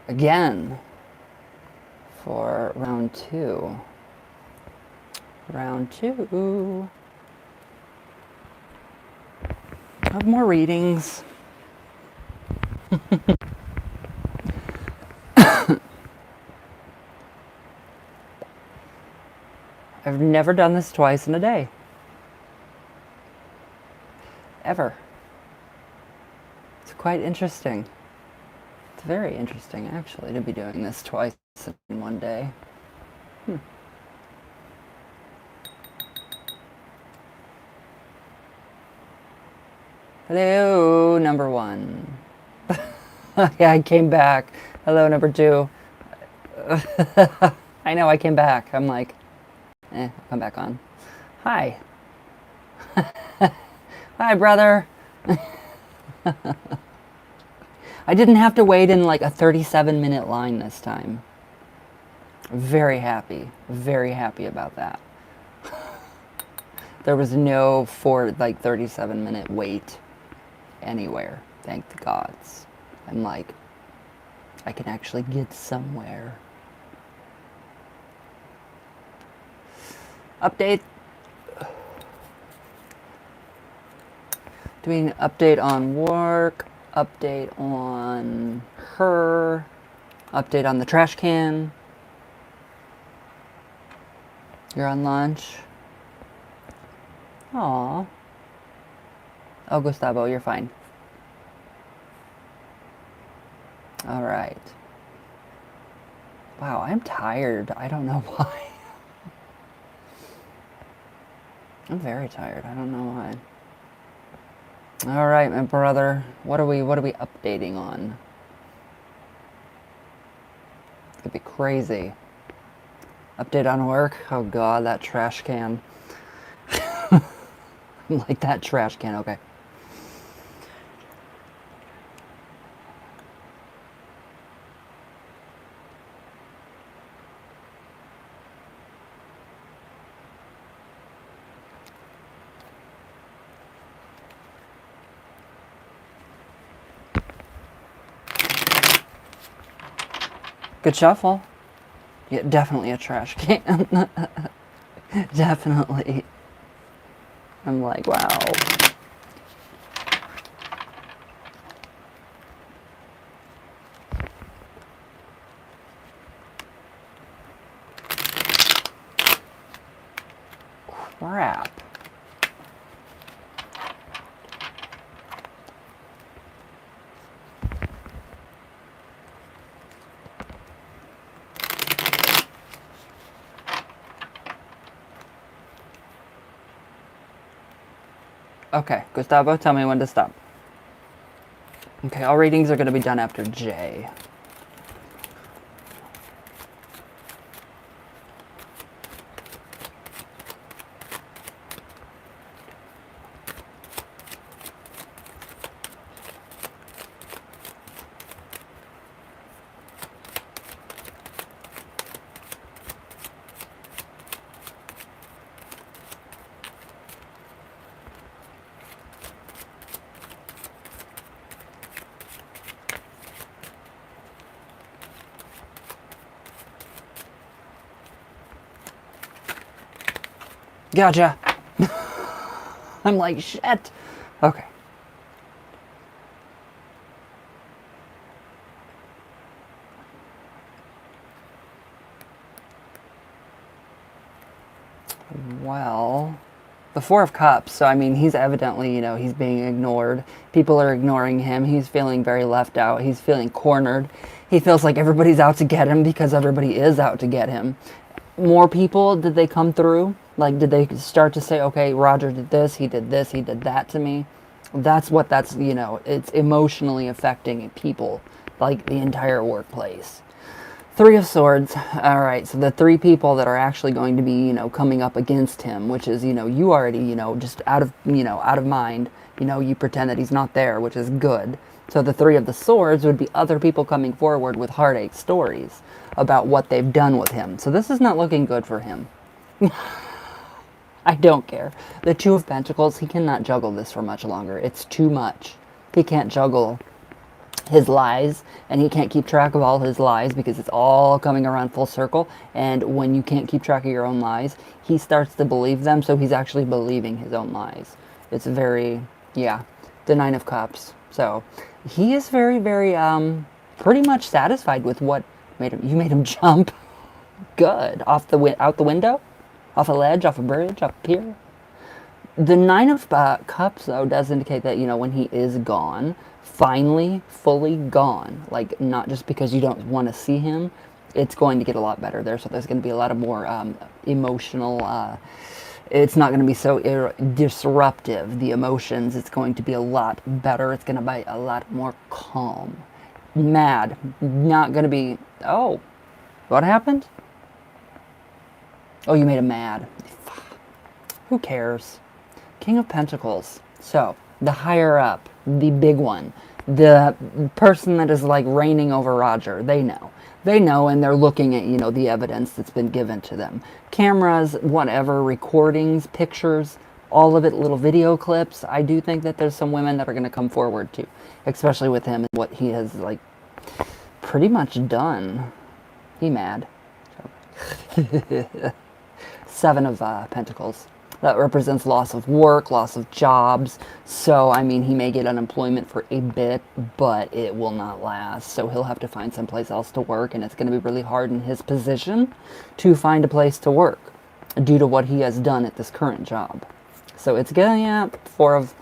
again for round two. Round two. I have more readings. I've never done this twice in a day. Ever. It's quite interesting. It's very interesting, actually, to be doing this twice in one day. Hello, number one. Yeah, I came back. Hello, number two. I know, I came back. I'm like, I'll come back on. Hi. Hi, brother. I didn't have to wait in like a 37-minute line this time. Very happy about that. There was no 37-minute wait anywhere. Thank the gods. I'm like, I can actually get somewhere. Update. Doing an update on work, update on her, update on the trash can. You're on lunch. Aw. Oh, Gustavo, you're fine. All right. Wow, I'm tired. I don't know why. I'm very tired. I don't know why. All right, my brother. What are we updating on? It could be crazy. Update on work. Oh God, that trash can. I'm like, that trash can. Okay. Good shuffle. Yeah, definitely a trash can. Definitely. I'm like, wow. Crap. Okay, Gustavo, tell me when to stop. Okay, all readings are going to be done after J. Gotcha. I'm like, shit. Okay. Well, the Four of Cups. So, I mean, he's evidently, he's being ignored. People are ignoring him. He's feeling very left out. He's feeling cornered. He feels like everybody's out to get him because everybody is out to get him. More people, did they come through? Like, did they start to say, okay, Roger did this, he did that to me? That's it's emotionally affecting people, like the entire workplace. Three of Swords. All right, so the three people that are actually going to be, coming up against him, which is, you already, just out of mind, you pretend that he's not there, which is good. So the Three of the Swords would be other people coming forward with heartache stories about what they've done with him. So this is not looking good for him. I don't care. The Two of Pentacles, he cannot juggle this for much longer. It's too much. He can't juggle his lies, and he can't keep track of all his lies because it's all coming around full circle. And when you can't keep track of your own lies, he starts to believe them, so he's actually believing his own lies. It's very, yeah, the Nine of Cups. So he is very, very pretty much satisfied with what made him. You made him jump. Good. Out the window, off a ledge, off a bridge, off a pier. The Nine of Cups, though, does indicate that, you know, when he is gone, finally, fully gone, like, not just because you don't want to see him, it's going to get a lot better there. So there's going to be a lot of more emotional, it's not going to be so disruptive, the emotions. It's going to be a lot better. It's going to be a lot more calm. Mad. Not going to be, oh, what happened? Oh, you made him mad. Who cares? King of Pentacles. So, the higher up, the big one, the person that is like reigning over Roger, they know. They know, and they're looking at, you know, the evidence that's been given to them. Cameras, whatever, recordings, pictures, all of it, little video clips. I do think that there's some women that are going to come forward too, especially with him and what he has, like, pretty much done. He mad. So. Seven of Pentacles. That represents loss of work, loss of jobs. So, I mean, he may get unemployment for a bit, but it will not last. So he'll have to find someplace else to work, and it's going to be really hard in his position to find a place to work due to what he has done at this current job. So it's going, yeah, Four of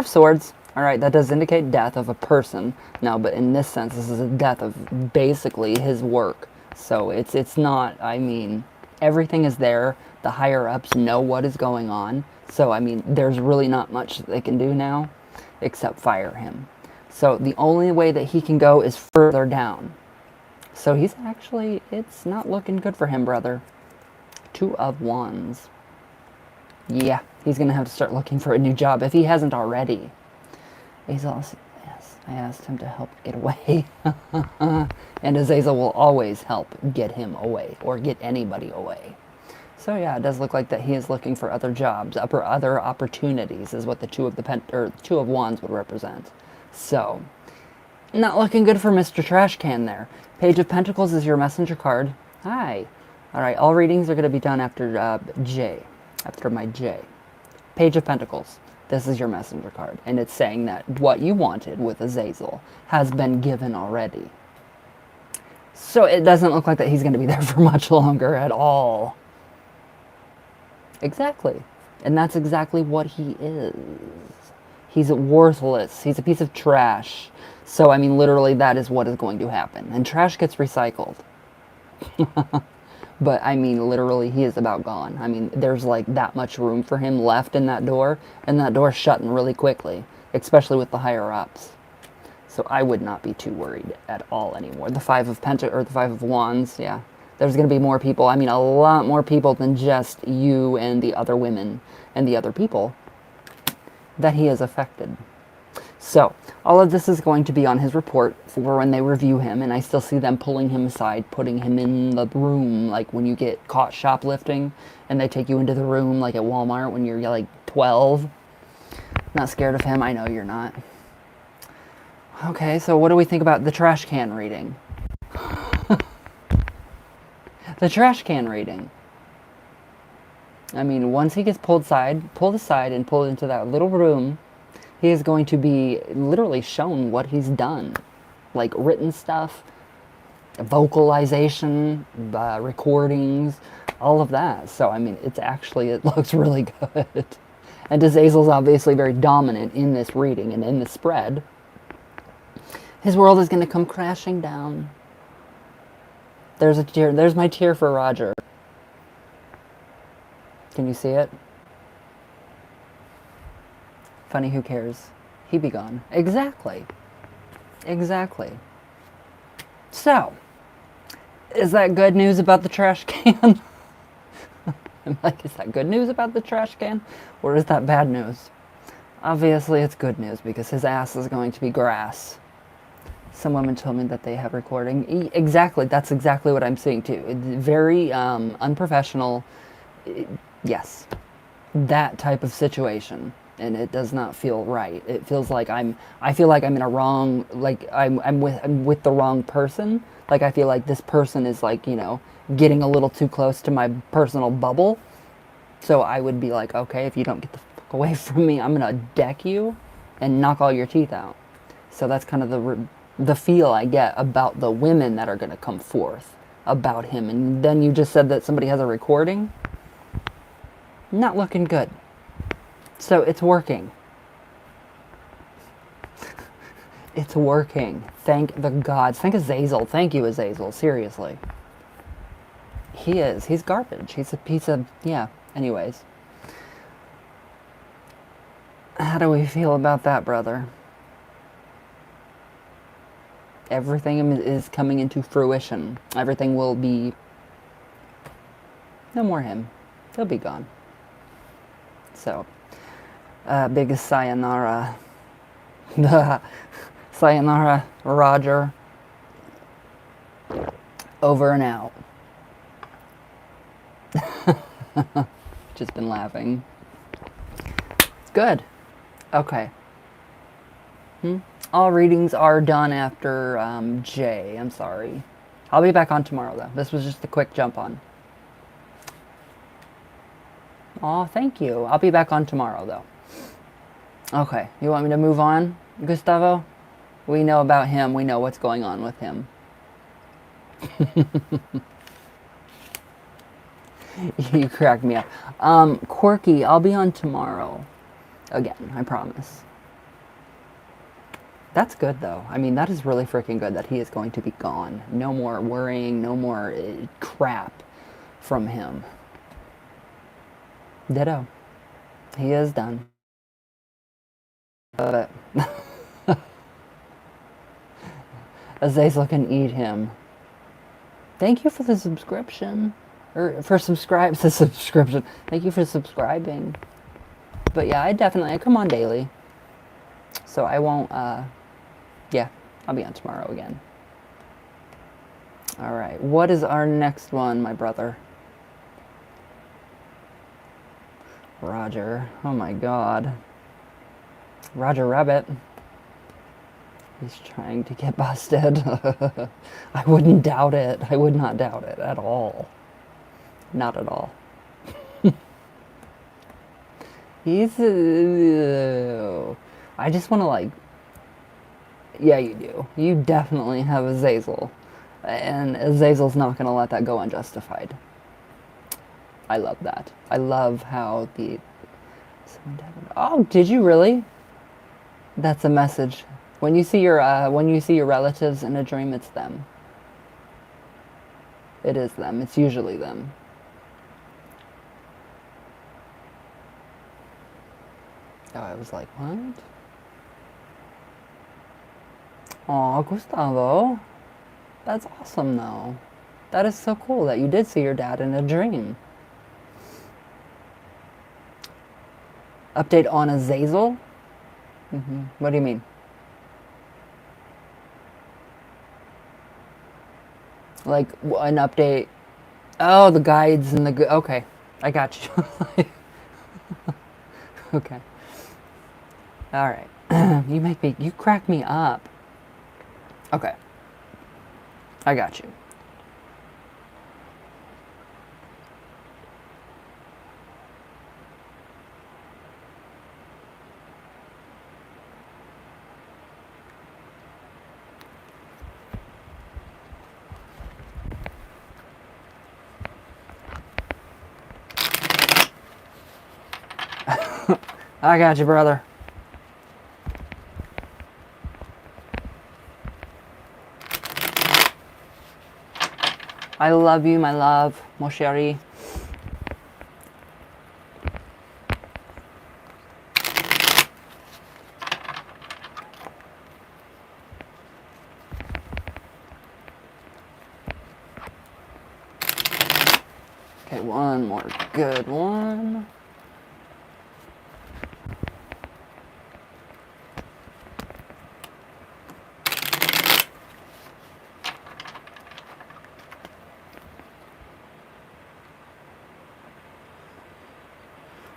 Swords. All right, that does indicate death of a person. No, but in this sense, this is a death of basically his work. So it's not, I mean, everything is there. The higher-ups know what is going on. So, I mean, there's really not much they can do now except fire him. So, the only way that he can go is further down. So, he's actually, it's not looking good for him, brother. Two of Wands. Yeah, he's going to have to start looking for a new job if he hasn't already. He's also, yes, I asked him to help get away. And Azazel will always help get him away or get anybody away. So yeah, it does look like that he is looking for other jobs, other opportunities is what the Two of Wands would represent. So, not looking good for Mr. Trash Can there. Page of Pentacles is your messenger card. Hi. All right, all readings are going to be done after J, after my J. Page of Pentacles. This is your messenger card, and it's saying that what you wanted with Azazel has been given already. So it doesn't look like that he's going to be there for much longer at all. Exactly. And that's exactly what he is. He's worthless. He's a piece of trash. So, I mean, literally, that is what is going to happen. And trash gets recycled. But, I mean, literally, he is about gone. I mean, there's, like, that much room for him left in that door. And that door's shutting really quickly. Especially with the higher-ups. So, I would not be too worried at all anymore. The Five of Wands, yeah. There's going to be more people. I mean, a lot more people than just you and the other women and the other people that he has affected. So, all of this is going to be on his report for when they review him, and I still see them pulling him aside, putting him in the room, like when you get caught shoplifting, and they take you into the room, like at Walmart when you're like 12. Not scared of him, I know you're not. Okay, so what do we think about the trash can reading? The trash can reading. I mean, once he gets pulled aside and pulled into that little room, he is going to be literally shown what he's done. Like written stuff, vocalization, recordings, all of that. So, I mean, it looks really good. And Azazel's obviously very dominant in this reading and in the spread. His world is going to come crashing down. There's a tear. There's my tear for Roger. Can you see it? Funny, who cares? He be gone. Exactly. Exactly. So, is that good news about the trash can? I'm like, is that good news about the trash can? Or is that bad news? Obviously, it's good news because his ass is going to be grass. Some women told me that they have recording. Exactly, that's exactly what I'm seeing too. It's very unprofessional. Yes, that type of situation. and it does not feel right. It feels like I feel like I'm in a wrong, like I'm with the wrong person. Like I feel like this person is like, getting a little too close to my personal bubble. So I would be like, okay, if you don't get the fuck away from me, I'm gonna deck you and knock all your teeth out. So that's kind of the feel I get about the women that are gonna come forth about him. And then you just said that somebody has a recording. Not looking good. So it's working. It's working. Thank the gods. Thank Azazel. Thank you, Azazel. Seriously. He is. He's garbage. He's a piece of... Yeah. Anyways. How do we feel about that, brother? Everything is coming into fruition. Everything will be... No more him. He'll be gone. So... big sayonara. Sayonara, Roger. Over and out. Just been laughing. It's good. Okay. All readings are done after J. I'm sorry. I'll be back on tomorrow, though. This was just a quick jump on. Aw, thank you. I'll be back on tomorrow, though. Okay. You want me to move on, Gustavo? We know about him. We know what's going on with him. You crack me up. Quirky, I'll be on tomorrow. Again, I promise. That's good, though. I mean, that is really freaking good that he is going to be gone. No more worrying, no more crap from him. Ditto. He is done. But Azazel can eat him. Thank you for the subscription. Or for the subscription. Thank you for subscribing. But yeah, I come on daily. So I won't, yeah, I'll be on tomorrow again. Alright, what is our next one, my brother? Roger. Oh my god. Roger Rabbit. He's trying to get busted. I wouldn't doubt it. I would not doubt it at all. Not at all. He's... I just want to, like... Yeah, you do. You definitely have Azazel. And Azazel's not going to let that go unjustified. I love that. I love how the... Oh, did you really? That's a message. When you see your relatives in a dream, it's them. It is them. It's usually them. Oh, I was like, what? Aw, Gustavo. That's awesome, though. That is so cool that you did see your dad in a dream. Update on Azazel? What do you mean? Like, an update? Oh, the guides and the... Okay, I got you. Okay. Alright. You crack me up. Okay. I got you. I got you, brother. I love you, my love, mon chéri. Okay, one more good one.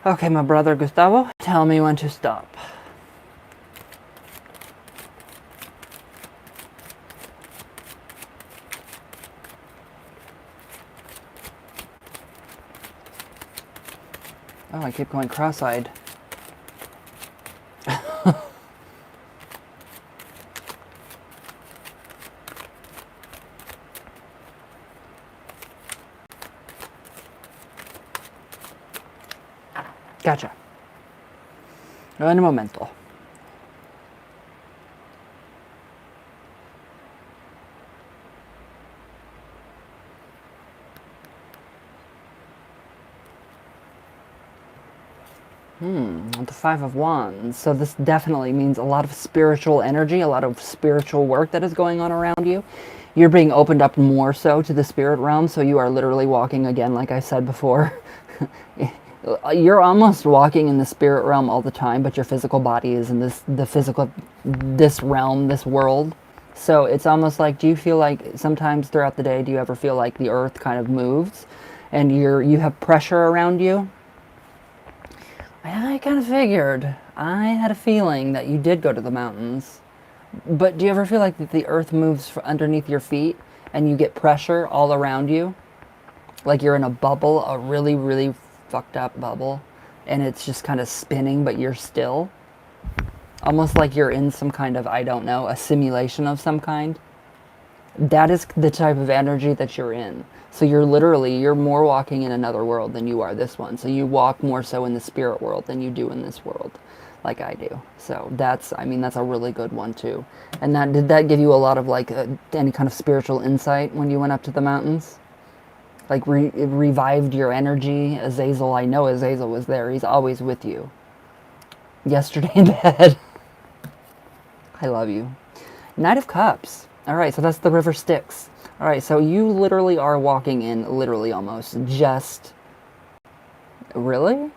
Okay, my brother Gustavo, tell me when to stop. Oh, I keep going cross-eyed. Gotcha. Un momento. The Five of Wands. So this definitely means a lot of spiritual energy, a lot of spiritual work that is going on around you. You're being opened up more so to the spirit realm, so you are literally walking again, like I said before. You're almost walking in the spirit realm all the time, but your physical body is in this realm, this world. So it's almost like, do you feel like sometimes throughout the day, do you ever feel like the earth kind of moves and you have pressure around you? I kind of figured. I had a feeling that you did go to the mountains. But do you ever feel like the earth moves underneath your feet and you get pressure all around you? Like you're in a bubble, a really, really fucked up bubble, and it's just kind of spinning, but you're still. Almost like you're in some kind of, I don't know, a simulation of some kind. That is the type of energy that you're in. So you're more walking in another world than you are this one. So you walk more so in the spirit world than you do in this world, like I do. So that's a really good one too. And did that give you a lot of like any kind of spiritual insight when you went up to the mountains? Like it revived your energy? Azazel, I know Azazel was there. He's always with you. Yesterday in bed. I love you. Knight of Cups. All right, so that's the River Styx. All right, so you literally are walking in, literally almost, just... Really? Oh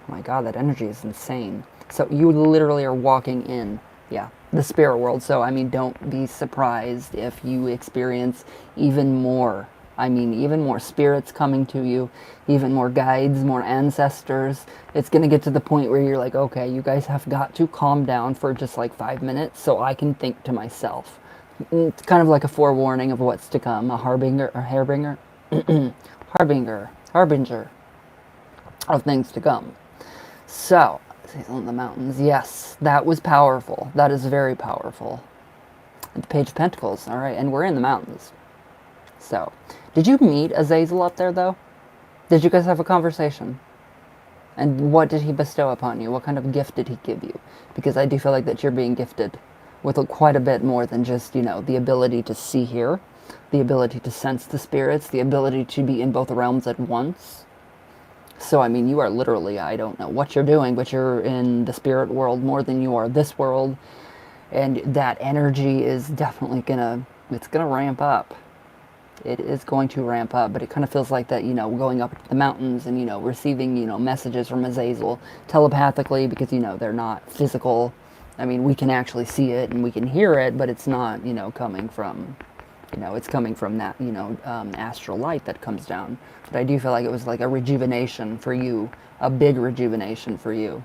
my god, that energy is insane. So you literally are walking in, yeah, the spirit world. So, I mean, don't be surprised if you experience even more. I mean, even more spirits coming to you, even more guides, more ancestors. It's going to get to the point where you're like, okay, you guys have got to calm down for just like 5 minutes so I can think to myself. It's kind of like a forewarning of what's to come, a harbinger harbinger of things to come. So, on the mountains, yes, that was powerful. That is very powerful. The Page of Pentacles, all right, and we're in the mountains. So, did you meet Azazel up there, though? Did you guys have a conversation? And what did he bestow upon you? What kind of gift did he give you? Because I do feel like that you're being gifted with quite a bit more than just, the ability to see here, the ability to sense the spirits, the ability to be in both realms at once. So, I mean, you are literally, I don't know what you're doing, but you're in the spirit world more than you are this world. And that energy is definitely it's gonna ramp up. It is going to ramp up, but it kind of feels like that, going up to the mountains and, receiving, messages from Azazel telepathically because, they're not physical. I mean, we can actually see it and we can hear it, but it's not, coming from, it's coming from that, astral light that comes down. But I do feel like it was like a rejuvenation for you, a big rejuvenation for you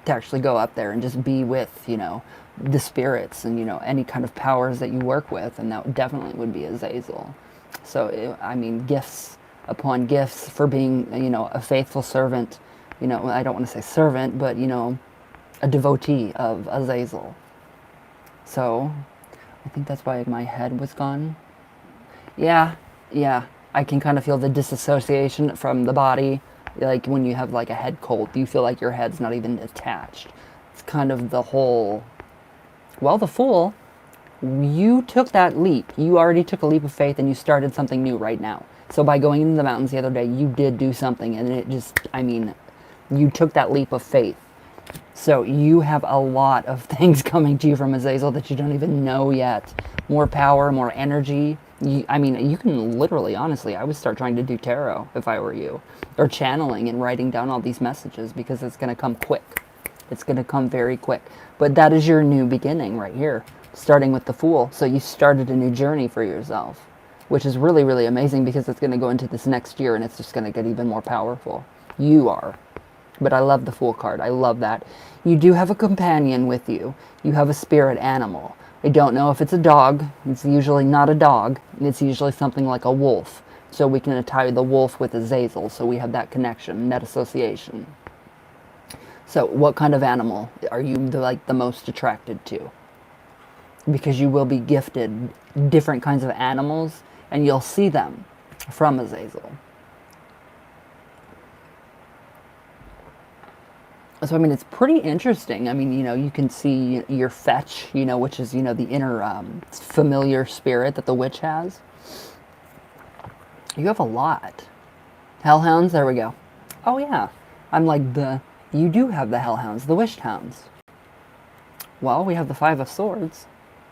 to actually go up there and just be with, the spirits and, any kind of powers that you work with. And that definitely would be Azazel. So, I mean, gifts upon gifts for being, a faithful servant. I don't want to say servant, but, a devotee of Azazel. So, I think that's why my head was gone. Yeah. I can kind of feel the disassociation from the body. Like when you have like a head cold, you feel like your head's not even attached. It's kind of the whole... Well, the Fool, you took that leap. You already took a leap of faith and you started something new right now. So by going into the mountains the other day, you did do something and it just, you took that leap of faith. So you have a lot of things coming to you from Azazel that you don't even know yet. More power, more energy. You can literally, honestly, I would start trying to do tarot if I were you. Or channeling and writing down all these messages because it's going to come quick. It's going to come very quick. But that is your new beginning right here, starting with the Fool. So you started a new journey for yourself, which is really, really amazing because it's going to go into this next year and it's just going to get even more powerful. You are. But I love the Fool card. I love that. You do have a companion with you. You have a spirit animal. I don't know if it's a dog. It's usually not a dog. It's usually something like a wolf. So we can tie the wolf with Azazel. So we have that connection, that association. So what kind of animal are you the most attracted to? Because you will be gifted different kinds of animals, and you'll see them from Azazel. So, I mean, it's pretty interesting. I mean, you can see your fetch, which is, the inner familiar spirit that the witch has. You have a lot. Hellhounds, there we go. Oh, yeah. I'm like you do have the hellhounds, the wished hounds. Well, we have the Five of Swords.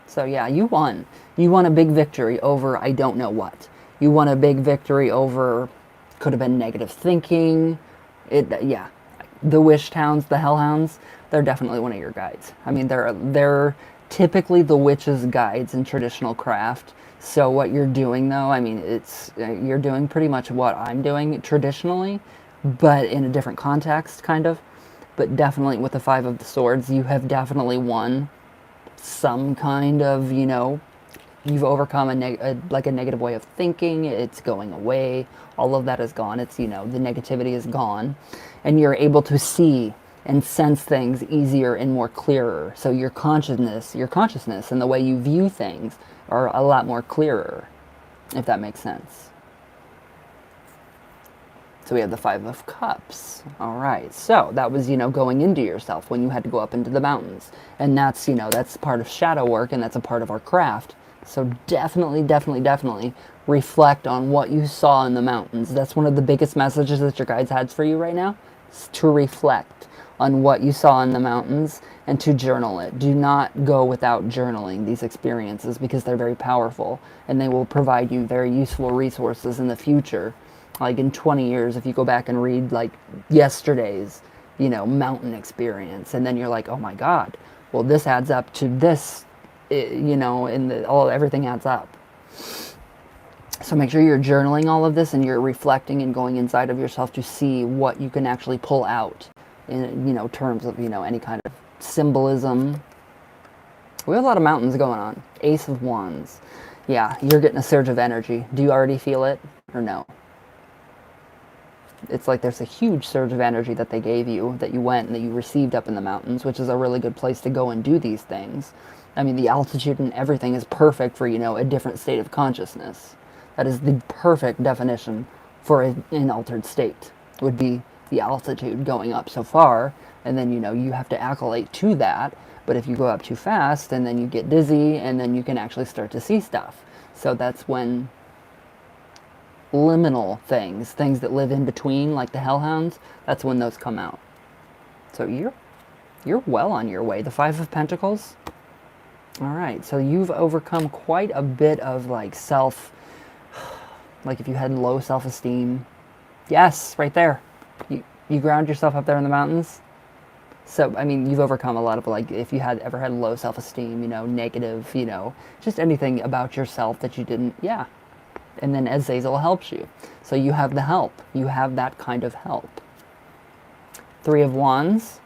So, yeah, you won. You won a big victory over I don't know what. You won a big victory over, could have been negative thinking. Yeah. The wished hounds, the hellhounds, they're definitely one of your guides. I mean, they're typically the witch's guides in traditional craft. So what you're doing, though, I mean, you're doing pretty much what I'm doing traditionally, but in a different context, kind of. But definitely with the Five of the Swords, you have definitely won some kind of, you've overcome a negative way of thinking. It's going away. All of that is gone. It's, the negativity is gone. And you're able to see and sense things easier and more clearer. So your consciousness and the way you view things are a lot more clearer, if that makes sense. So we have the Five of Cups. All right. So that was, going into yourself when you had to go up into the mountains. And that's, that's part of shadow work, and that's a part of our craft. So definitely, definitely, definitely reflect on what you saw in the mountains. That's one of the biggest messages that your guides had for you right now, is to reflect on what you saw in the mountains and to journal it. Do not go without journaling these experiences because they're very powerful and they will provide you very useful resources in the future. Like in 20 years, if you go back and read like yesterday's, mountain experience, and then you're like, oh my God, well, this adds up to this, everything adds up. So make sure you're journaling all of this and you're reflecting and going inside of yourself to see what you can actually pull out in, terms of, any kind of symbolism. We have a lot of mountains going on. Ace of Wands. Yeah, you're getting a surge of energy. Do you already feel it or no? It's like there's a huge surge of energy that they gave you, that you went and that you received up in the mountains, which is a really good place to go and do these things. I mean, the altitude and everything is perfect for, a different state of consciousness. That is the perfect definition for an altered state, would be the altitude going up so far, and then, you have to accolade to that. But if you go up too fast, and then you get dizzy, and then you can actually start to see stuff. So that's when liminal things that live in between, like the hellhounds, that's when those come out. So you're well on your way. The Five of Pentacles. All right, so you've overcome quite a bit of like if you had low self-esteem. Yes, right there. You ground yourself up there in the mountains. So, I mean, you've overcome a lot of, like, if you had ever had low self-esteem, negative, just anything about yourself that you didn't, yeah. And then Azazel helps you. So you have the help. You have that kind of help. Three of Wands.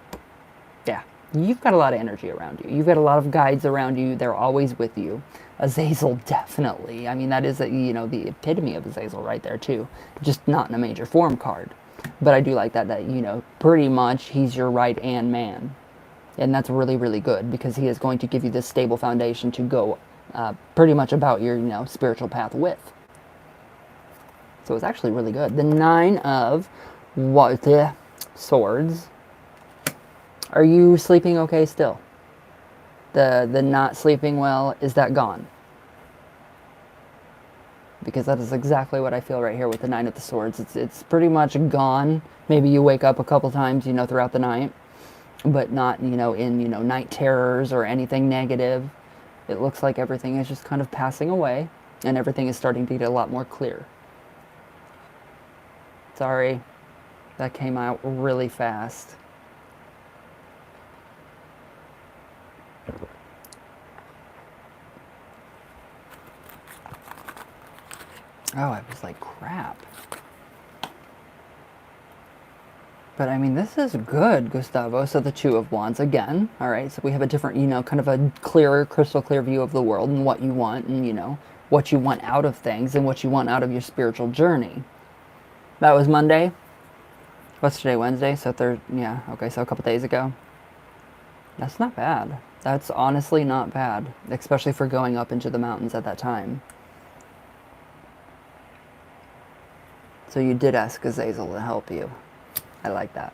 Yeah. You've got a lot of energy around you. You've got a lot of guides around you. They're always with you. Azazel, definitely. I mean, that is, the epitome of Azazel right there, too. Just not in a major form card. But I do like that, pretty much he's your right-hand man. And that's really, really good because he is going to give you this stable foundation to go pretty much about your, spiritual path with. So it's actually really good. The Nine of Swords. Are you sleeping okay still? The not sleeping well, is that gone? Because that is exactly what I feel right here with the Nine of the Swords. It's pretty much gone. Maybe you wake up a couple times, throughout the night, but not, in, night terrors or anything negative. It looks like everything is just kind of passing away and everything is starting to get a lot more clear. Sorry, that came out really fast. Oh, I was like, crap. But I mean, this is good, Gustavo. So the Two of Wands again. All right. So we have a different, kind of a clearer, crystal clear view of the world and what you want and, what you want out of things and what you want out of your spiritual journey. That was Monday. What's today? Wednesday? So yeah. Okay. So a couple days ago. That's not bad. That's honestly not bad, especially for going up into the mountains at that time. So you did ask Azazel to help you. I like that.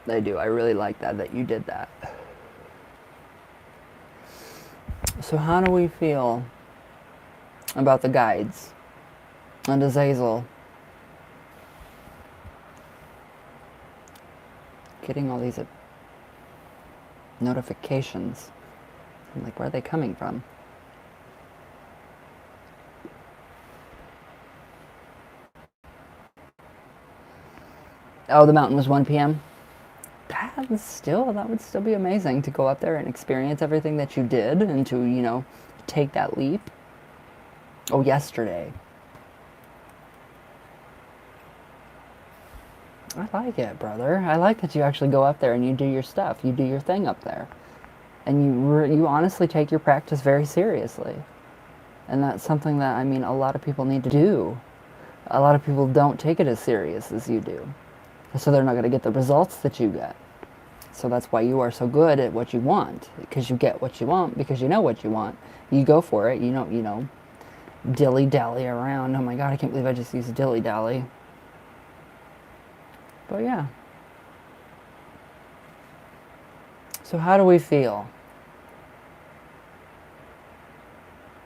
I do. I really like that you did that. So how do we feel about the guides and Azazel? Getting all these notifications. I'm like, where are they coming from? Oh, the mountain was 1 p.m. That would still be amazing to go up there and experience everything that you did and to, take that leap. Oh, yesterday. I like it, brother. I like that you actually go up there and you do your stuff. You do your thing up there. And you honestly take your practice very seriously. And that's something that, I mean, a lot of people need to do. A lot of people don't take it as serious as you do. So they're not going to get the results that you get. So that's why you are so good at what you want. Because you get what you want, because you know what you want. You go for it. You don't, dilly-dally around. Oh my God, I can't believe I just used dilly-dally. But yeah. So how do we feel?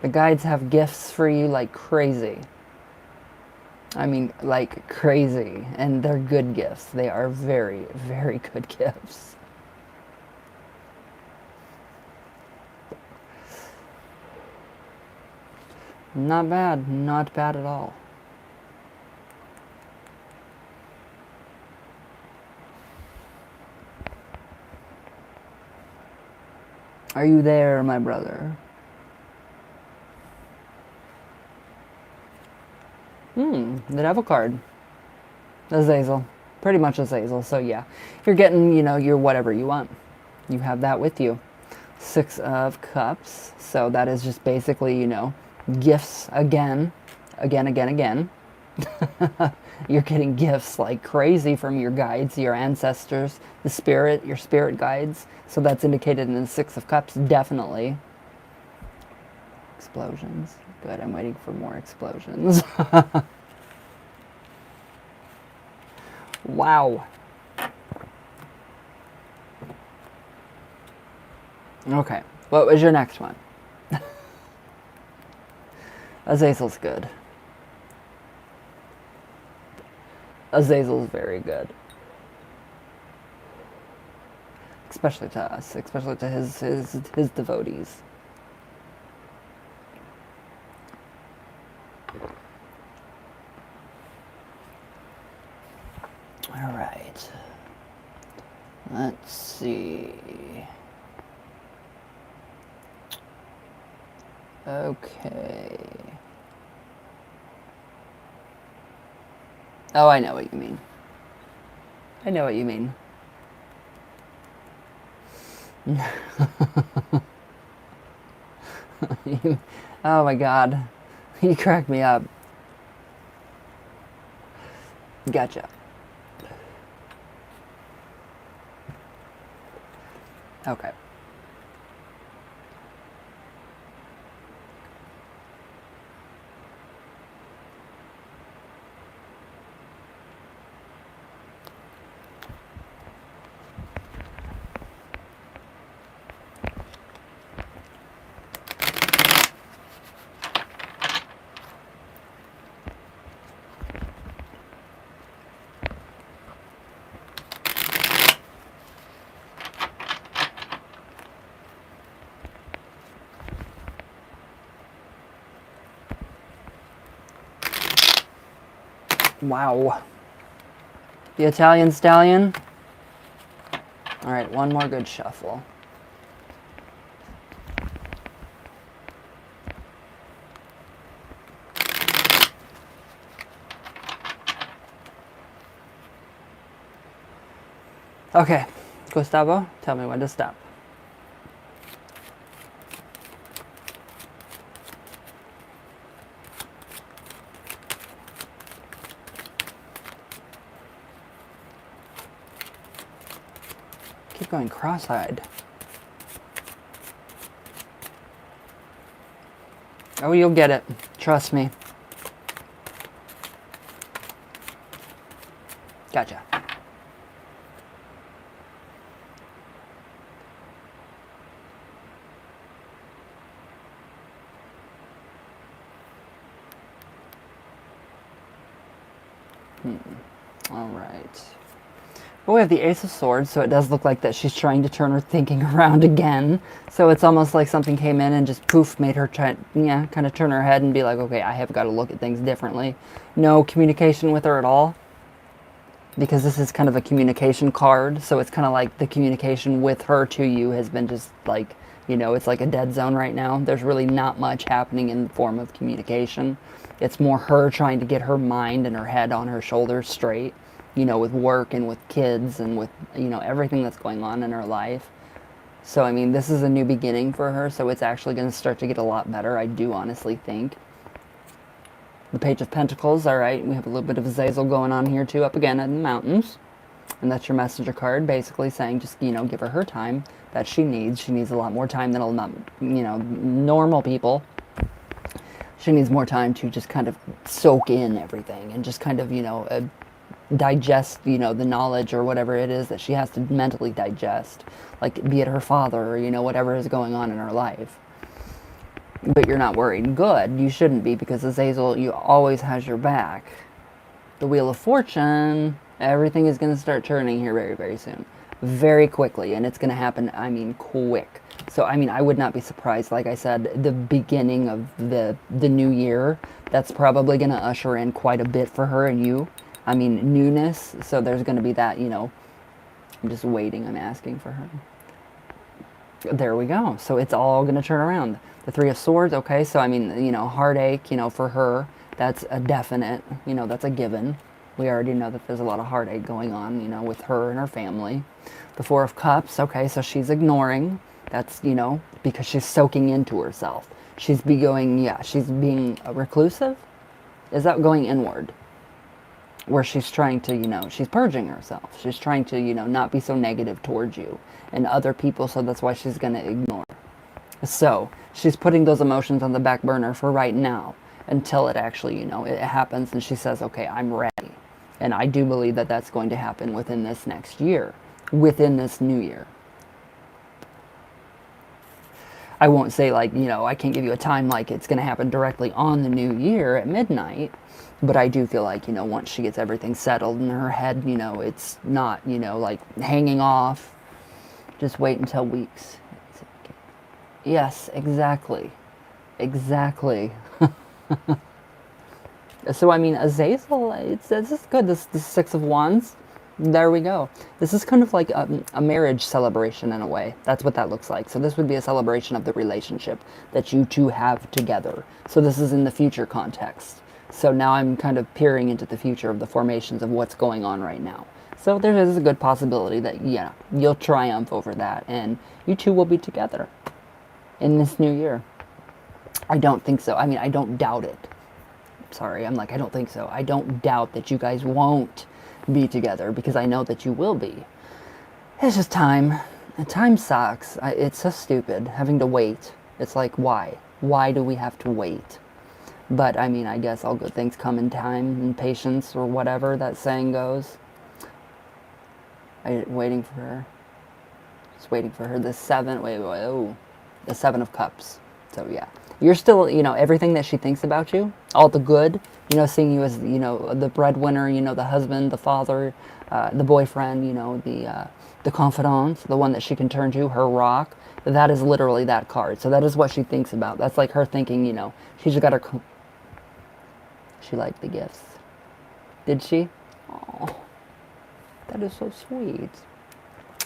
The guides have gifts for you like crazy. I mean, like crazy. And they're good gifts. They are very, very good gifts. Not bad. Not bad at all. Are you there, my brother? The Devil card. Azazel. Pretty much Azazel. So yeah, you're getting, your whatever you want. You have that with you. 6 of Cups. So that is just basically, gifts again. You're getting gifts like crazy from your guides, your ancestors, your spirit guides. So that's indicated in the 6 of Cups, definitely. Explosions. Good, I'm waiting for more explosions. Wow. Okay, what was your next one? Azazel's good. Azazel's very good. Especially to us, especially to his devotees. All right. Let's see. Okay. Oh, I know what you mean. I know what you mean. Oh my God. You crack me up. Gotcha. Okay. Wow. The Italian Stallion. All right, one more good shuffle. Okay, Gustavo, tell me when to stop. Keep going cross-eyed. Oh, you'll get it. Trust me. Gotcha. All right. Well, we have the Ace of Swords, so it does look like that she's trying to turn her thinking around again. So it's almost like something came in and just poof, made her try, yeah, kind of turn her head and be like, okay, I have got to look at things differently. No communication with her at all, because this is kind of a communication card. So it's kind of like the communication with her to you has been just like, you know, it's like a dead zone right now. There's really not much happening in the form of communication. It's more her trying to get her mind and her head on her shoulders straight, you know, with work and with kids and with, you know, everything that's going on in her life. So, I mean, this is a new beginning for her, so it's actually going to start to get a lot better, I do honestly think. The Page of Pentacles, all right, we have a little bit of Azazel going on here too, up again in the mountains. And that's your messenger card, basically saying just, you know, give her time that she needs. She needs a lot more time than, you know, normal people. She needs more time to just kind of soak in everything and just kind of, you know, digest, you know, the knowledge or whatever it is that she has to mentally digest. Like, be it her father or, you know, whatever is going on in her life. But you're not worried. Good. You shouldn't be, because Azazel, you always has your back. The Wheel of Fortune, everything is going to start turning here very, very soon. Very quickly. And it's going to happen, I mean, quick. So, I mean, I would not be surprised. Like I said, the beginning of the new year, that's probably going to usher in quite a bit for her and you. I mean, newness. So there's going to be that, you know, I'm just waiting. I'm asking for her. There we go. So it's all going to turn around. The Three of Swords, okay, so I mean, you know, heartache, you know, for her, that's a definite, you know, that's a given. We already know that there's a lot of heartache going on, you know, with her and her family. The Four of Cups, okay, so she's ignoring. That's, you know, because she's soaking into herself. She's she's being reclusive. Is that going inward? Where she's trying to, you know, she's purging herself. She's trying to, you know, not be so negative towards you and other people, so that's why she's going to ignore. So, she's putting those emotions on the back burner for right now until it actually, you know, it happens and she says, okay, I'm ready. And I do believe that that's going to happen within this next year, within this new year. I won't say, like, you know, I can't give you a time like it's going to happen directly on the new year at midnight, but I do feel like, you know, once she gets everything settled in her head, you know, it's not, you know, like hanging off. Just wait until weeks. Yes, exactly. Exactly. So, I mean, Azazel, this is good. This Six of Wands, there we go. This is kind of like a marriage celebration in a way. That's what that looks like. So this would be a celebration of the relationship that you two have together. So this is in the future context. So now I'm kind of peering into the future of the formations of what's going on right now. So there is a good possibility that, yeah, you'll triumph over that and you two will be together in this new year. I don't think so. I mean, I don't doubt it. Sorry, I'm like, I don't think so. I don't doubt that you guys won't be together because I know that you will be. It's just time. And time sucks. It's so stupid having to wait. It's like, why? Why do we have to wait? But, I mean, I guess all good things come in time and patience or whatever that saying goes. Waiting for her. Just waiting for her. The Seven of Cups. So, yeah. You're still, you know, everything that she thinks about you, all the good, you know, seeing you as, you know, the breadwinner, you know, the husband, the father, the boyfriend, you know, the confidant, the one that she can turn to, her rock. That is literally that card. So that is what she thinks about. That's like her thinking, you know, she's got her... She liked the gifts. Did she? Oh, that is so sweet.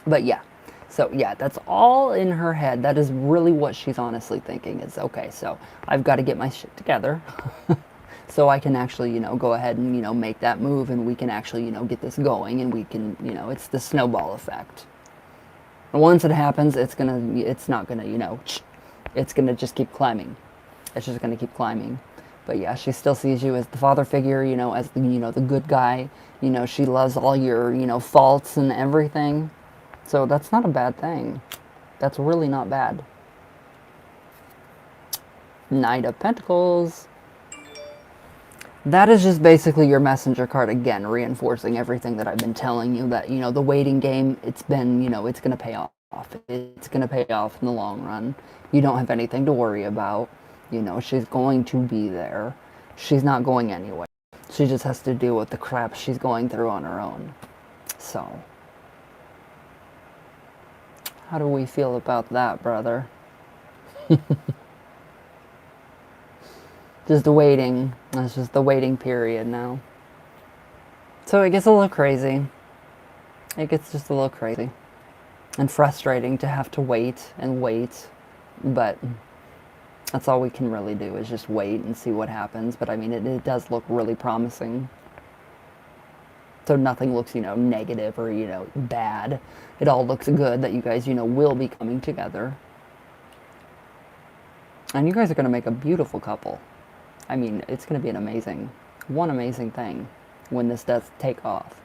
But yeah. So yeah, that's all in her head. That is really what she's honestly thinking is, okay, so I've got to get my shit together. so I can actually, go ahead and, make that move, and we can actually, get this going, and we can, it's the snowball effect. And once it happens, it's not gonna, it's gonna just keep climbing. It's just gonna keep climbing. But yeah, she still sees you as the father figure, as the, the good guy. She loves all your, faults and everything. So that's not a bad thing. That's really not bad. Knight of Pentacles. That is just basically your messenger card again, reinforcing everything that I've been telling you, that, the waiting game, it's been, it's going to pay off. It's going to pay off in the long run. You don't have anything to worry about. She's going to be there. She's not going anywhere. She just has to deal with the crap she's going through on her own. So, how do we feel about that, brother? Just waiting. That's just the waiting period now. So it gets a little crazy. It gets just a little crazy. And frustrating to have to wait and wait. But that's all we can really do, is just wait and see what happens. But I mean, it does look really promising. So nothing looks, negative or, bad. It all looks good that you guys, will be coming together. And you guys are going to make a beautiful couple. I mean, it's going to be one amazing thing when this does take off.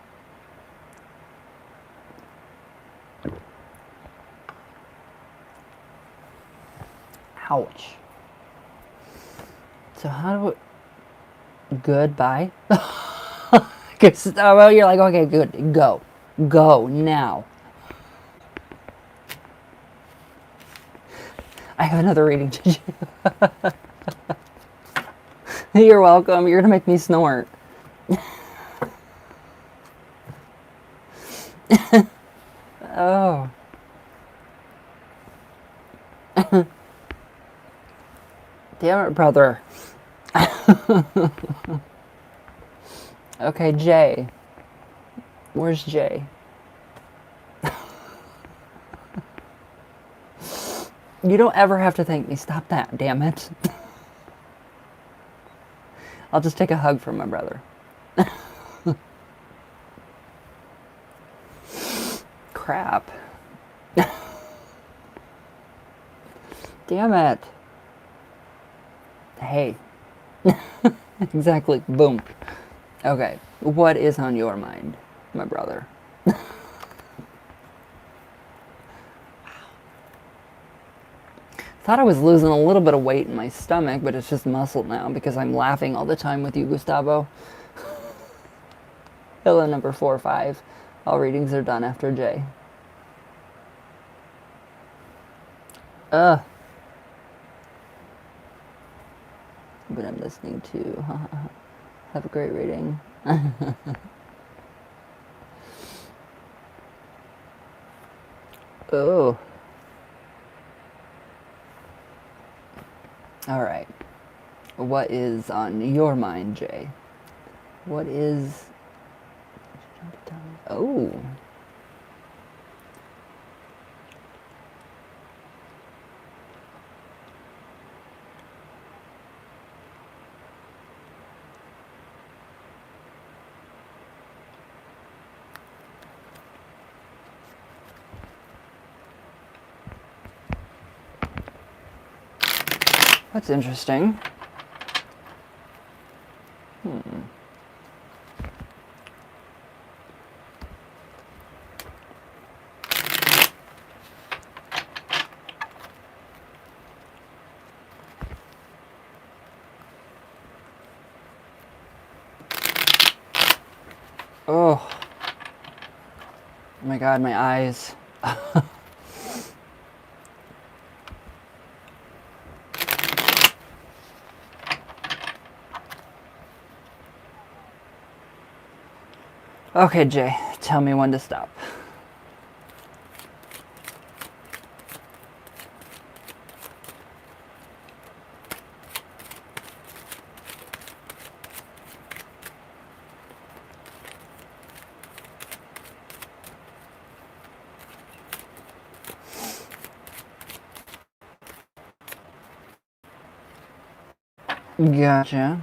Ouch. So how do it... Goodbye? Well, you're like, okay, good. Go. Go now. I have another reading to do. You're welcome. You're going to make me snort. Oh. Damn it, brother. Okay, Jay. Where's Jay? You don't ever have to thank me. Stop that, damn it. I'll just take a hug from my brother. Crap. Damn it. Hey. Exactly. Boom. Okay. What is on your mind, my brother? Thought I was losing a little bit of weight in my stomach, but it's just muscle now because I'm laughing all the time with you, Gustavo. Hello, number 4 or 5. All readings are done after J. But I'm listening to. Have a great reading. Oh. All right. What is on your mind, Jay? What is... Oh. That's interesting. Oh. Oh my God, my eyes. Okay, Jay, tell me when to stop. Gotcha.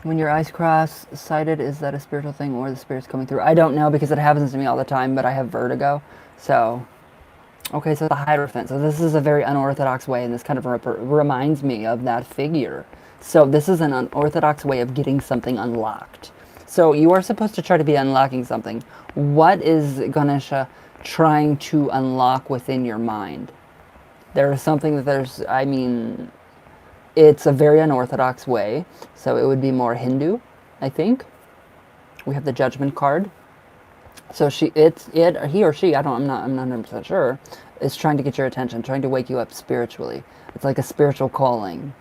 When your eyes cross sighted, is that a spiritual thing or the spirit's coming through? I don't know because it happens to me all the time, but I have vertigo. So, okay, so the Hierophant. So this is a very unorthodox way, and this kind of reminds me of that figure. So this is an unorthodox way of getting something unlocked. So you are supposed to try to be unlocking something. What is Ganesha trying to unlock within your mind? There is something that there's, I mean, it's a very unorthodox way. So it would be more Hindu, I think. We have the Judgment card. So he or she, I'm not 100% sure, is trying to get your attention, trying to wake you up spiritually. It's like a spiritual calling,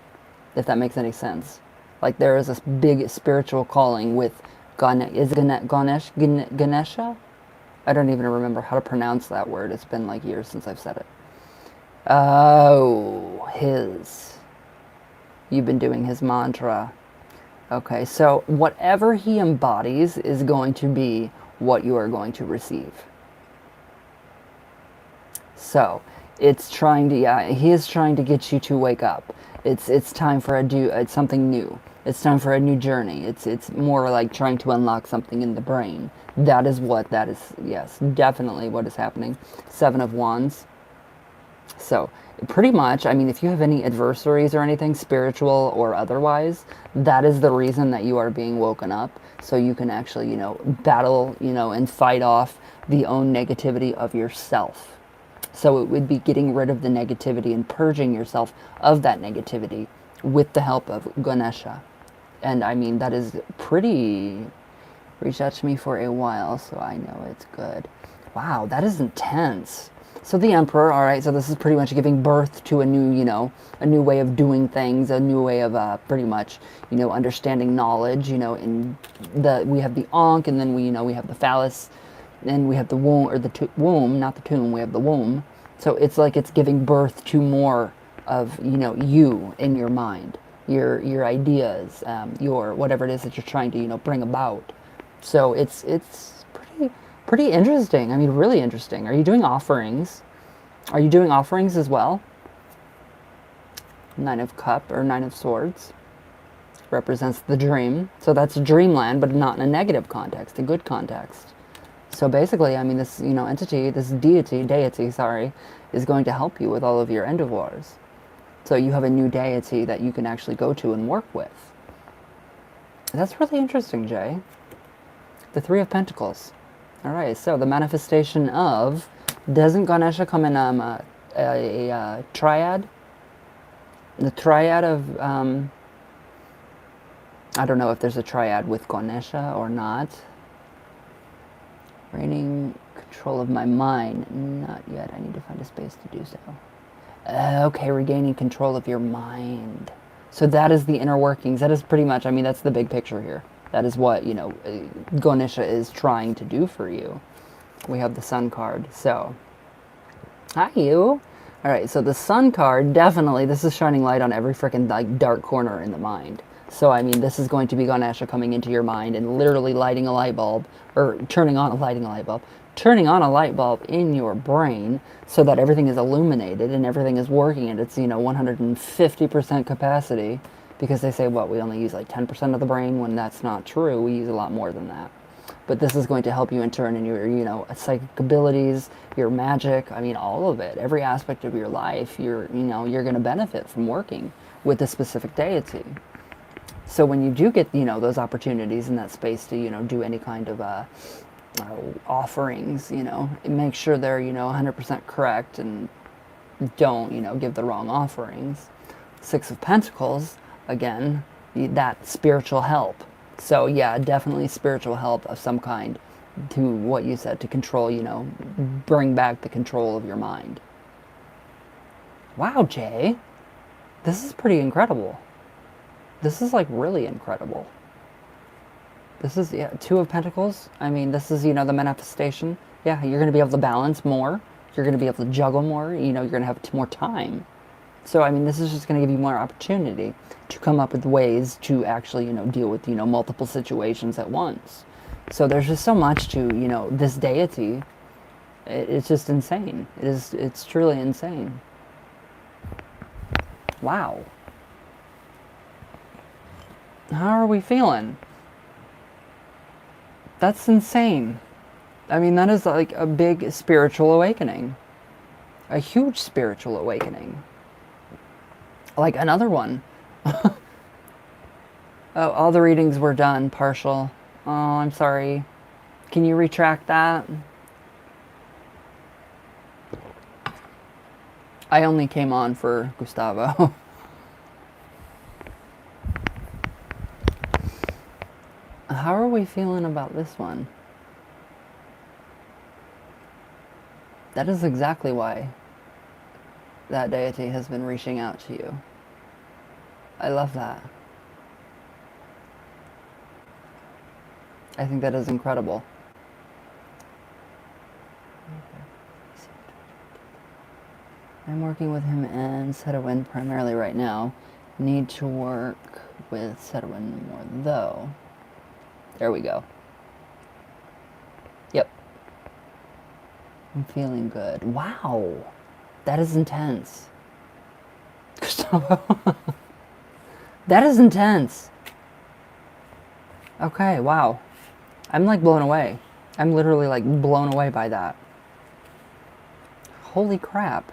if that makes any sense. Like there is this big spiritual calling with Ganesha? I don't even remember how to pronounce that word. It's been like years since I've said it. Oh, his. You've been doing his mantra. Okay, so whatever he embodies is going to be what you are going to receive. So it's trying to, yeah, he is trying to get you to wake up. It's time for it's something new. It's time for a new journey. It's more like trying to unlock something in the brain. That is, yes, definitely what is happening. 7 of Wands. So pretty much, I mean, if you have any adversaries or anything, spiritual or otherwise, that is the reason that you are being woken up. So you can actually, battle, and fight off the own negativity of yourself. So it would be getting rid of the negativity and purging yourself of that negativity with the help of Ganesha. And I mean, that is pretty, reached out to me for a while, so I know it's good. Wow, that is intense. So the Emperor, all right, so this is pretty much giving birth to a new, a new way of doing things, a new way of pretty much, understanding knowledge, we have the Ankh, and then we have the phallus, and we have the womb, or the womb, not the tomb, we have the womb. So it's like it's giving birth to more of, you in your mind, your ideas, your whatever it is that you're trying to, bring about. So it's pretty interesting. I mean, really interesting. Are you doing offerings? Are you doing offerings as well? 9 of Cup or 9 of Swords represents the dream. So that's dreamland, but not in a negative context, a good context. So basically, I mean, this, entity, this deity, is going to help you with all of your endeavors. So you have a new deity that you can actually go to and work with. That's really interesting, Jay. The 3 of Pentacles. All right, so the manifestation of, doesn't Ganesha come in a triad? The triad of, I don't know if there's a triad with Ganesha or not. Reigning control of my mind. Not yet. I need to find a space to do so. Okay, regaining control of your mind. So that is the inner workings. That is pretty much, I mean, that's the big picture here. That is what, Ganesha is trying to do for you. We have the Sun card. So, hi, you. All right, so the Sun card, definitely, this is shining light on every freaking dark corner in the mind. So, I mean, this is going to be Ganesha coming into your mind and literally lighting a light bulb, or turning on a light bulb in your brain so that everything is illuminated and everything is working at its, 150% capacity. Because they say, we only use like 10% of the brain, when that's not true. We use a lot more than that. But this is going to help you in turn in your, psychic abilities, your magic, I mean, all of it. Every aspect of your life, you're going to benefit from working with a specific deity. So when you do get, those opportunities in that space to, do any kind of offerings, make sure they're, 100% correct, and don't, give the wrong offerings. 6 of Pentacles, again, that spiritual help. So yeah, definitely spiritual help of some kind to what you said, to control, bring back the control of your mind. Wow, Jay, this is pretty incredible. This is like really incredible. This is, 2 of Pentacles. I mean, this is, the manifestation. Yeah, you're going to be able to balance more. You're going to be able to juggle more. You're going to have more time. So, I mean, this is just going to give you more opportunity to come up with ways to actually, deal with, multiple situations at once. So there's just so much to, this deity. It's just insane. It's truly insane. Wow. How are we feeling? That's insane. I mean, that is like a big spiritual awakening. A huge spiritual awakening. Like another one. Oh, all the readings were done, partial. Oh, I'm sorry. Can you retract that? I only came on for Gustavo. How are we feeling about this one? That is exactly why that deity has been reaching out to you. I love that. I think that is incredible. I'm working with him and Sedowin primarily right now. Need to work with Sedowin more though. There we go. Yep. I'm feeling good. Wow. That is intense. Gustavo. That is intense. Okay, wow. I'm like blown away. I'm literally like blown away by that. Holy crap.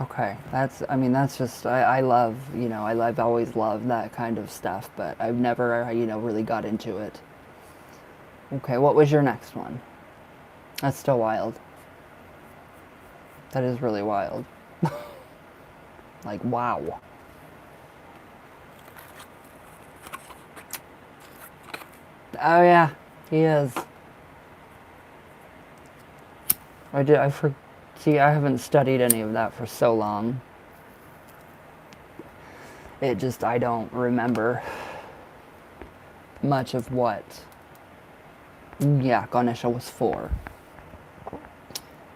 Okay, that's just, I love, I've always loved that kind of stuff, but I've never, really got into it. Okay, what was your next one? That's still wild. That is really wild. Like, wow. Oh yeah, he is. See, I haven't studied any of that for so long. I don't remember much of what, Ganesha was for.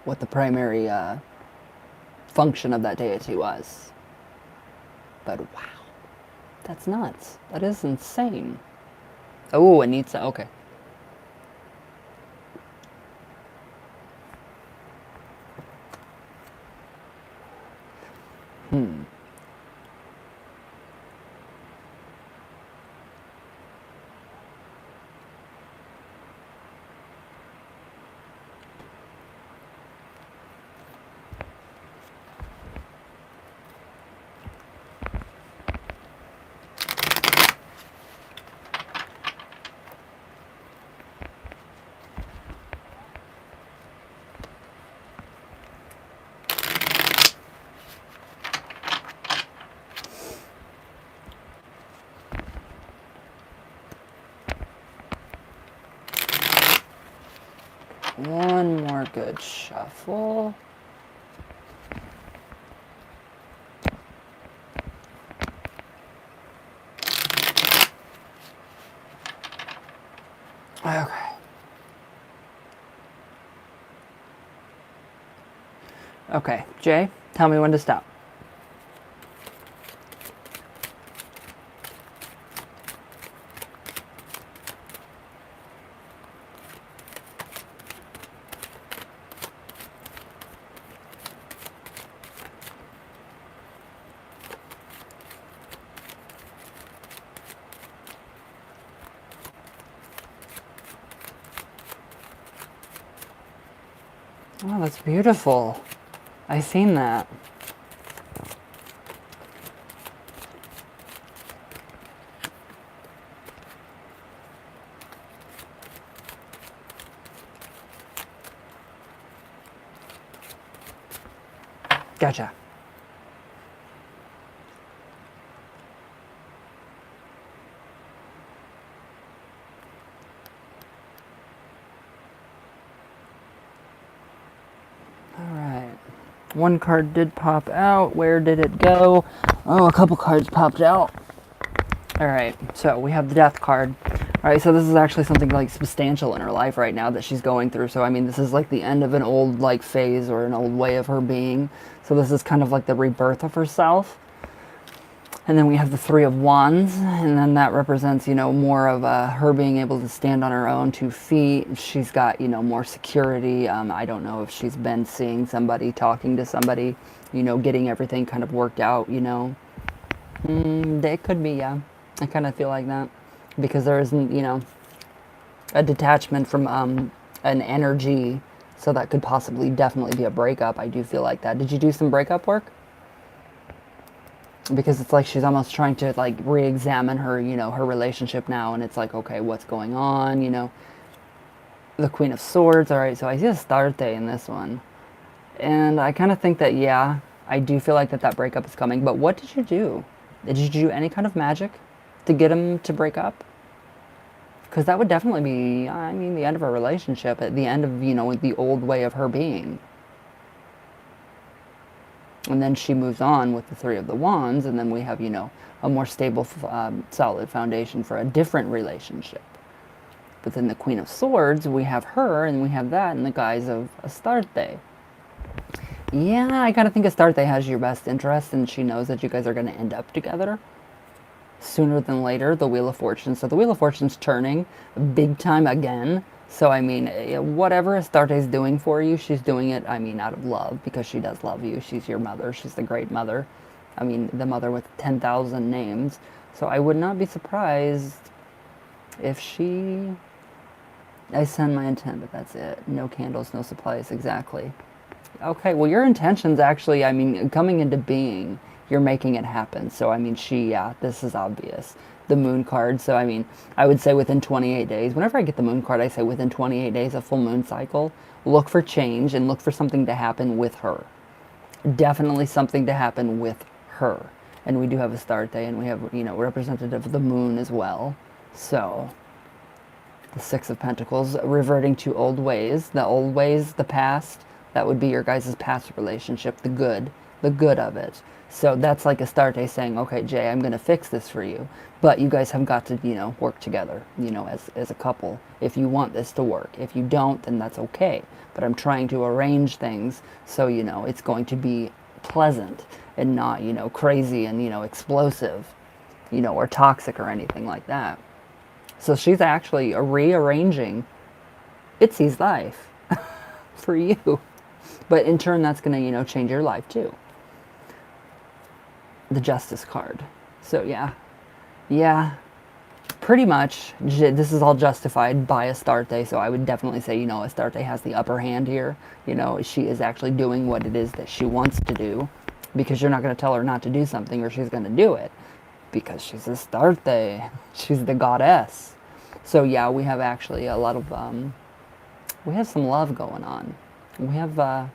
What the primary function of that deity was. But wow, that's nuts. That is insane. Oh, Anita, okay. One more good shuffle. Okay. Okay, Jay, tell me when to stop. Oh, that's beautiful. I seen that. Gotcha. One card did pop out. Where did it go? Oh, a couple cards popped out. Alright, so we have the death card. Alright, so this is actually something like substantial in her life right now that she's going through. So, I mean, this is like the end of an old like phase or an old way of her being. So this is kind of like the rebirth of herself. And then we have the Three of Wands, and then that represents, more of her being able to stand on her own 2 feet. She's got, more security. I don't know if she's been seeing somebody, talking to somebody, getting everything kind of worked out, It could be, yeah. I kind of feel like that because there isn't, a detachment from an energy, so that could possibly definitely be a breakup. I do feel like that. Did you do some breakup work? Because it's like she's almost trying to like re-examine her, her relationship now, and it's like, okay, what's going on? The Queen of Swords. All right, so I see a Astarte in this one, and I kind of think that, yeah, I do feel like that breakup is coming. But what did you do? Did you do any kind of magic to get him to break up? Because that would definitely be, I mean, the end of a relationship, at the end of, the old way of her being. And then she moves on with the Three of the Wands, and then we have, a more stable, solid foundation for a different relationship. But then the Queen of Swords, we have her, and we have that in the guise of Astarte. Yeah, I kind of think Astarte has your best interest, and she knows that you guys are going to end up together sooner than later. The Wheel of Fortune. So the Wheel of Fortune's turning big time again. So, I mean, whatever Astarte's doing for you, she's doing it, I mean, out of love, because she does love you. She's your mother. She's the great mother. I mean, the mother with 10,000 names. So I would not be surprised if she... I send my intent, but that's it. No candles, no supplies, exactly. Okay, well, your intentions actually, I mean, coming into being, you're making it happen. So, I mean, yeah, this is obvious. The moon card, so, I mean, I would say within 28 days. Whenever I get the moon card, I say within 28 days, a full moon cycle. Look for change and look for something to happen with her. Definitely something to happen with her. And we do have Astarte, and we have, representative of the moon as well. So... the Six of Pentacles, reverting to old ways, the past. That would be your guys' past relationship, the good of it. So that's like Astarte saying, okay, Jay, I'm going to fix this for you. But you guys have got to, work together, as a couple, if you want this to work. If you don't, then that's okay. But I'm trying to arrange things so, it's going to be pleasant and not, crazy and, explosive, or toxic or anything like that. So she's actually rearranging Itzy's life for you. But in turn, that's going to, change your life too. The Justice card. So yeah, pretty much this is all justified by Astarte. So I would definitely say, Astarte has the upper hand here. She is actually doing what it is that she wants to do, because you're not going to tell her not to do something, or she's going to do it. Because she's Astarte. She's the goddess. So yeah, we have actually a lot of, we have some love going on. We have a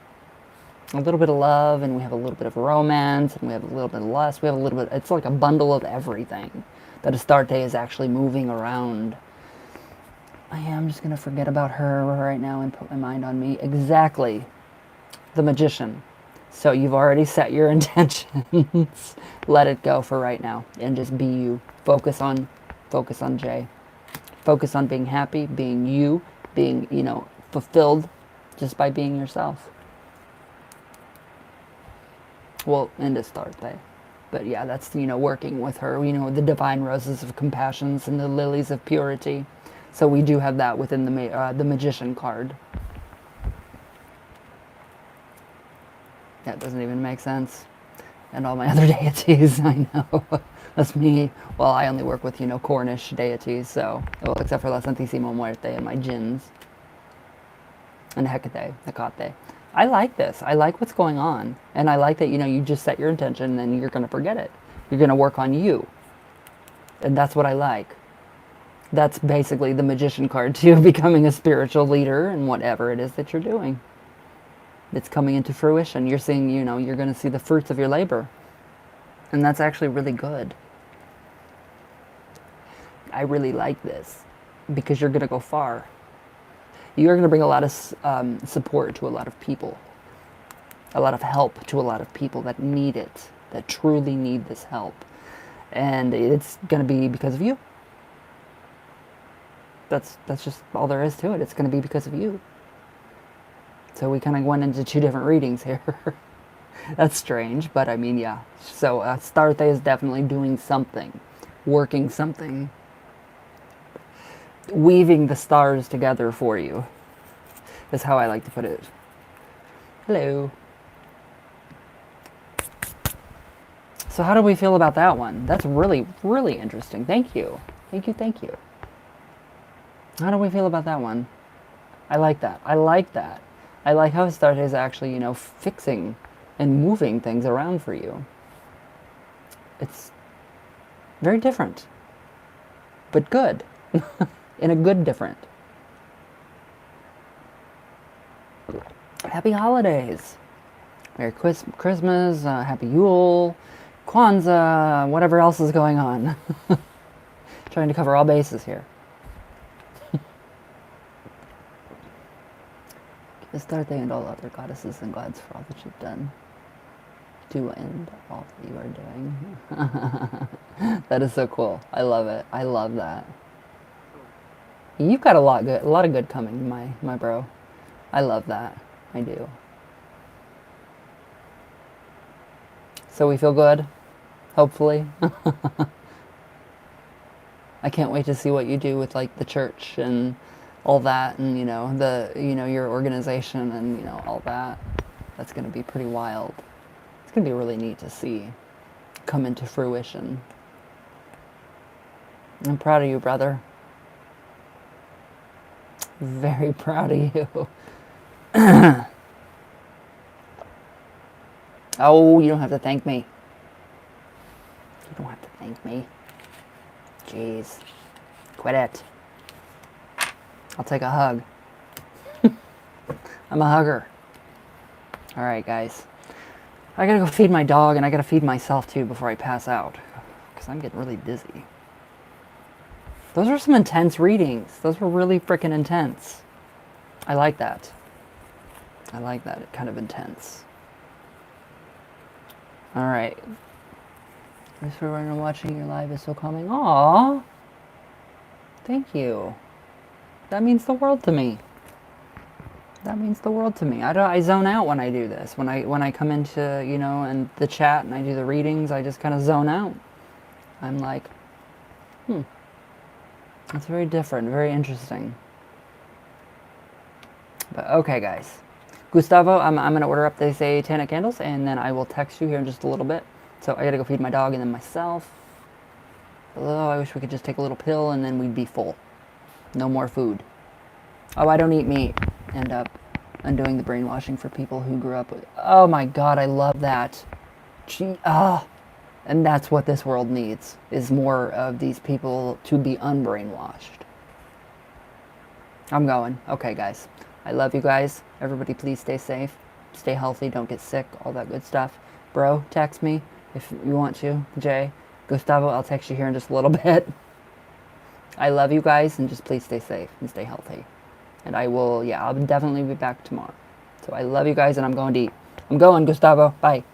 little bit of love, and we have a little bit of romance, and we have a little bit of lust. We have a little bit, it's like a bundle of everything that Astarte is actually moving around. I am just going to forget about her right now and put my mind on me. Exactly. The Magician. So you've already set your intentions. Let it go for right now and just be you. Focus on Jay. Focus on being happy, being you, being, fulfilled just by being yourself. Well, and Astarte. But yeah, that's, working with her, the divine roses of compassions and the lilies of purity. So we do have that within the Magician card. That doesn't even make sense. And all my other deities, I know. That's me. Well, I only work with, Cornish deities, so, well, except for La Santísima Muerte and my jinns. And Hecate. I like this. I like what's going on. And I like that, you just set your intention and then you're going to forget it. You're going to work on you. And that's what I like. That's basically the Magician card too, becoming a spiritual leader in whatever it is that you're doing. It's coming into fruition. You're seeing, you're going to see the fruits of your labor. And that's actually really good. I really like this because you're going to go far. You're going to bring a lot of support to a lot of people. A lot of help to a lot of people that need it, that truly need this help. And it's going to be because of you. That's just all there is to it. It's going to be because of you. So we kind of went into two different readings here. That's strange, but I mean, yeah. So Astarte is definitely doing something, working something, weaving the stars together for you, is how I like to put it. Hello. So how do we feel about that one? That's really, really interesting. Thank you. Thank you, thank you. How do we feel about that one? I like that. I like that. I like how Astarte is actually, you know, fixing and moving things around for you. It's very different, but good. In a good different. Happy holidays. Merry Christmas, Happy Yule, Kwanzaa, whatever else is going on. Trying to cover all bases here. Astarte and all other goddesses and gods for all that you've done. To end all that you are doing. That is so cool. I love it. I love that. You've got a lot of good coming, my bro. I love that. I do. So we feel good, hopefully. I can't wait to see what you do with like the church and all that, and you know your organization and all that. That's going to be pretty wild. It's going to be really neat to see come into fruition. I'm proud of you, brother. Very proud of you. Oh, you don't have to thank me. You don't have to thank me. Jeez. Quit it. I'll take a hug. I'm a hugger. Alright, guys. I gotta go feed my dog, and I gotta feed myself, too, before I pass out. Because I'm getting really dizzy. Those were some intense readings. Those were really freaking intense. I like that. I like that. It's kind of intense. Alright. Thanks for watching. Your live is so calming. Aww. Thank you. That means the world to me. That means the world to me. I zone out when I do this. When I come into, and the chat and I do the readings, I just kind of zone out. I'm like, that's very different, very interesting. But okay, guys. Gustavo, I'm going to order up the satanic candles, and then I will text you here in just a little bit. So I got to go feed my dog and then myself. Oh, I wish we could just take a little pill and then we'd be full. No more food. Oh, I don't eat meat. End up undoing the brainwashing for people who grew up with... Oh my god, I love that. And that's what this world needs, is more of these people to be unbrainwashed. I'm going. Okay, guys. I love you guys. Everybody please stay safe. Stay healthy. Don't get sick. All that good stuff. Bro, text me if you want to. Jay. Gustavo, I'll text you here in just a little bit. I love you guys, and just please stay safe and stay healthy. And I will, I'll definitely be back tomorrow. So I love you guys, and I'm going to eat. I'm going, Gustavo. Bye.